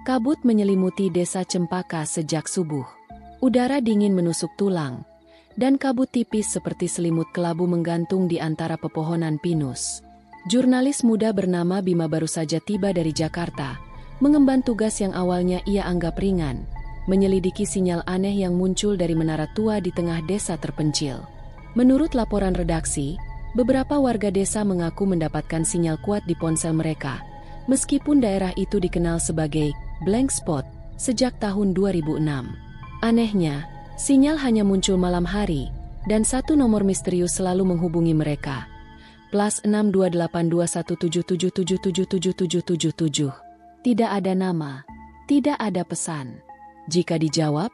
Kabut menyelimuti desa Cempaka sejak subuh. Udara dingin menusuk tulang, dan kabut tipis seperti selimut kelabu menggantung di antara pepohonan pinus. Jurnalis muda bernama Bima baru saja tiba dari Jakarta, mengemban tugas yang awalnya ia anggap ringan, menyelidiki sinyal aneh yang muncul dari menara tua di tengah desa terpencil. Menurut laporan redaksi, beberapa warga desa mengaku mendapatkan sinyal kuat di ponsel mereka, meskipun daerah itu dikenal sebagai blank spot sejak tahun 2006. Anehnya, sinyal hanya muncul malam hari, dan satu nomor misterius selalu menghubungi mereka. +6282177777777. Tidak ada nama, tidak ada pesan. Jika dijawab,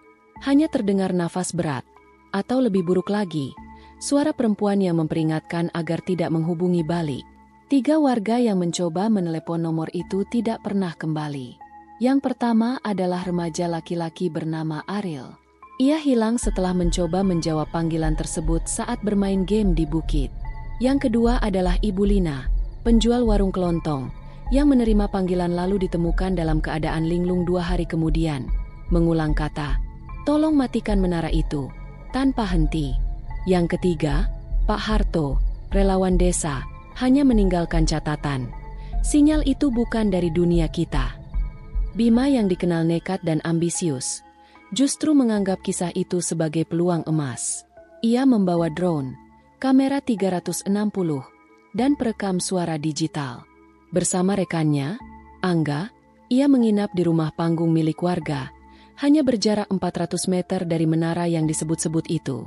hanya terdengar nafas berat, atau lebih buruk lagi, suara perempuan yang memperingatkan agar tidak menghubungi balik. 3 warga yang mencoba menelepon nomor itu tidak pernah kembali. Yang pertama adalah remaja laki-laki bernama Ariel. Ia hilang setelah mencoba menjawab panggilan tersebut saat bermain game di bukit. Yang kedua adalah Ibu Lina, penjual warung kelontong, yang menerima panggilan lalu ditemukan dalam keadaan linglung 2 hari kemudian, mengulang kata, "Tolong matikan menara itu," tanpa henti. Yang ketiga, Pak Harto, relawan desa, hanya meninggalkan catatan. Sinyal itu bukan dari dunia kita. Bima yang dikenal nekat dan ambisius, justru menganggap kisah itu sebagai peluang emas. Ia membawa drone, kamera 360, dan perekam suara digital. Bersama rekannya, Angga, ia menginap di rumah panggung milik warga, hanya berjarak 400 meter dari menara yang disebut-sebut itu.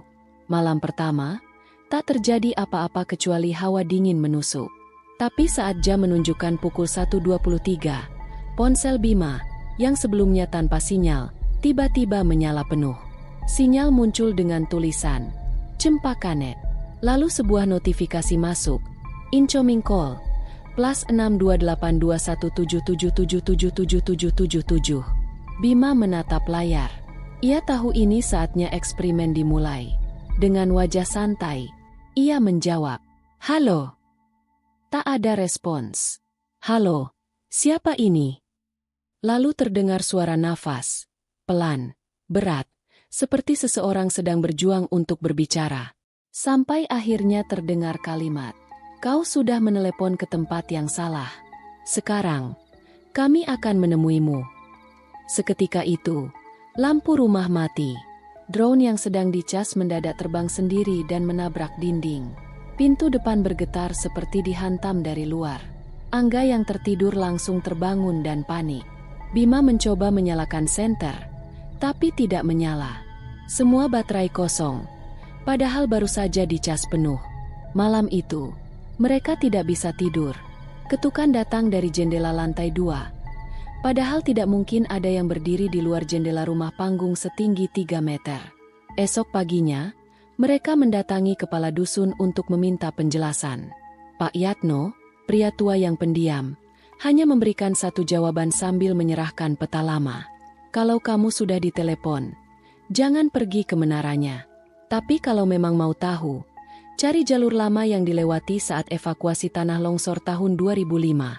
Malam pertama, tak terjadi apa-apa kecuali hawa dingin menusuk. Tapi saat jam menunjukkan pukul 1.23, ponsel Bima, yang sebelumnya tanpa sinyal, tiba-tiba menyala penuh. Sinyal muncul dengan tulisan Cempakanet. Lalu sebuah notifikasi masuk, incoming call, +6282177777777. Bima menatap layar. Ia tahu ini saatnya eksperimen dimulai. Dengan wajah santai, ia menjawab, "Halo." Tak ada respons. "Halo, siapa ini?" Lalu terdengar suara nafas, pelan, berat, seperti seseorang sedang berjuang untuk berbicara. Sampai akhirnya terdengar kalimat, "Kau sudah menelepon ke tempat yang salah. Sekarang, kami akan menemuimu." Seketika itu, lampu rumah mati. Drone yang sedang dicas mendadak terbang sendiri dan menabrak dinding. Pintu depan bergetar seperti dihantam dari luar. Angga yang tertidur langsung terbangun dan panik. Bima mencoba menyalakan senter, tapi tidak menyala. Semua baterai kosong, padahal baru saja dicas penuh. Malam itu, mereka tidak bisa tidur. Ketukan datang dari jendela lantai 2. Padahal tidak mungkin ada yang berdiri di luar jendela rumah panggung setinggi 3 meter. Esok paginya, mereka mendatangi kepala dusun untuk meminta penjelasan. Pak Yatno, pria tua yang pendiam, hanya memberikan satu jawaban sambil menyerahkan peta lama. "Kalau kamu sudah ditelepon, jangan pergi ke menaranya. Tapi kalau memang mau tahu, cari jalur lama yang dilewati saat evakuasi tanah longsor tahun 2005.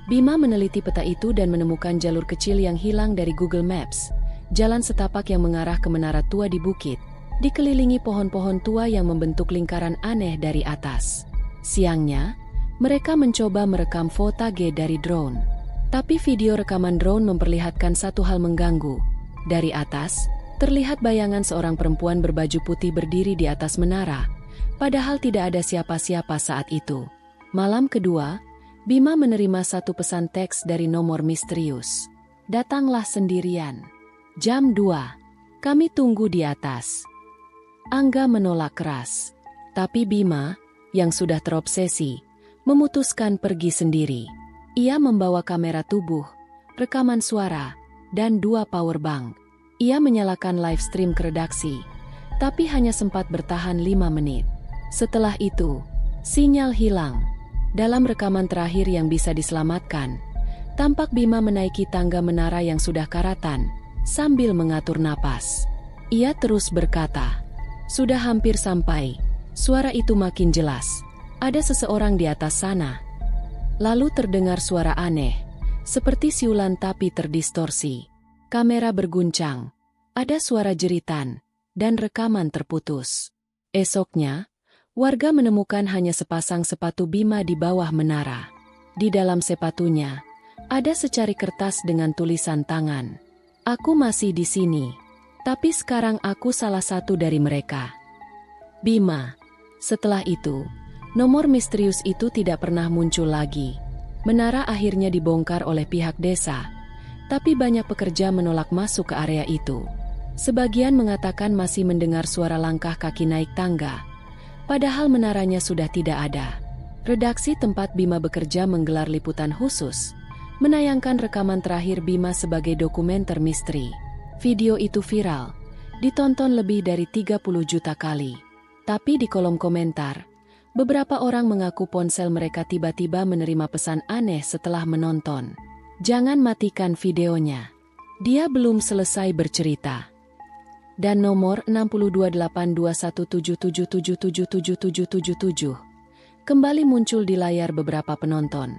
Bima meneliti peta itu dan menemukan jalur kecil yang hilang dari Google Maps, jalan setapak yang mengarah ke menara tua di bukit, dikelilingi pohon-pohon tua yang membentuk lingkaran aneh dari atas. Siangnya, mereka mencoba merekam footage dari drone. Tapi video rekaman drone memperlihatkan satu hal mengganggu. Dari atas, terlihat bayangan seorang perempuan berbaju putih berdiri di atas menara, padahal tidak ada siapa-siapa saat itu. Malam kedua, Bima menerima satu pesan teks dari nomor misterius. "Datanglah sendirian. Jam 2. Kami tunggu di atas." Angga menolak keras. Tapi Bima, yang sudah terobsesi, memutuskan pergi sendiri. Ia membawa kamera tubuh, rekaman suara, dan 2 powerbank. Ia menyalakan live stream ke redaksi, tapi hanya sempat bertahan 5 menit. Setelah itu, sinyal hilang. Dalam rekaman terakhir yang bisa diselamatkan, tampak Bima menaiki tangga menara yang sudah karatan, sambil mengatur napas. Ia terus berkata, "Sudah hampir sampai." Suara itu makin jelas. Ada seseorang di atas sana. Lalu terdengar suara aneh, Seperti siulan tapi terdistorsi. Kamera berguncang, ada suara jeritan, dan rekaman terputus. Esoknya, warga menemukan hanya sepasang sepatu Bima di bawah menara. Di dalam sepatunya, ada secari kertas dengan tulisan tangan. Aku masih di sini, tapi sekarang aku salah satu dari mereka. Bima. Setelah itu, nomor misterius itu tidak pernah muncul lagi. Menara akhirnya dibongkar oleh pihak desa, tapi banyak pekerja menolak masuk ke area itu. Sebagian mengatakan masih mendengar suara langkah kaki naik tangga, padahal menaranya sudah tidak ada. Redaksi tempat Bima bekerja menggelar liputan khusus, menayangkan rekaman terakhir Bima sebagai dokumenter misteri. Video itu viral, ditonton lebih dari 30 juta kali. Tapi di kolom komentar, beberapa orang mengaku ponsel mereka tiba-tiba menerima pesan aneh setelah menonton. Jangan matikan videonya. Dia belum selesai bercerita. Dan nomor 628217777777777 kembali muncul di layar beberapa penonton.